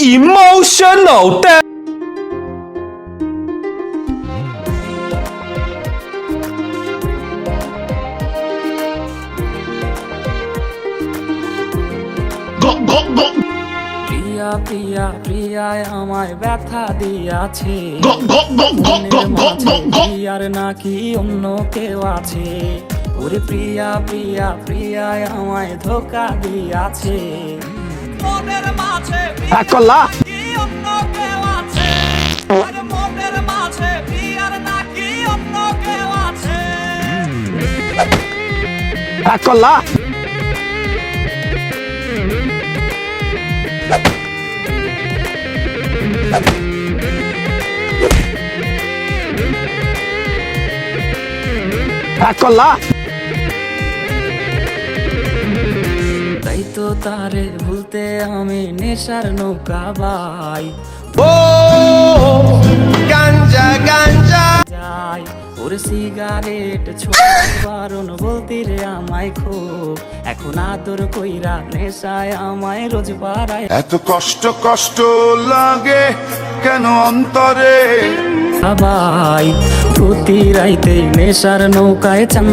emotional damage. প্রিয়া প্রিয়া প্রিয়ায় আমায় ব্যথা দিয়াছে, প্রিয়ার নাকি অন্য কেউ আছে। ওরে প্রিয়া প্রিয়া প্রিয়ায় আমায় ধোকা দিয়াছে, মনের মাঝে কি অন্য কেউ আছে। ওরে মনের মাঝে প্রিয়ার নাকি অন্য কেউ আছে। তাই তো তারে ভুলতে আমি নেশার নৌকা বাই। গাঞ্জা গাঞ্জা যাই ওর সিগারেট ছোট বারণ বলতে রে আমায় খুব, এখন আদর কইরা নেশায় আমায় রোজ বাড়ায়। এত কষ্ট কষ্ট লাগে কেন অন্তরে, ভাই প্রতি রাইতে নেশার নৌকায় চান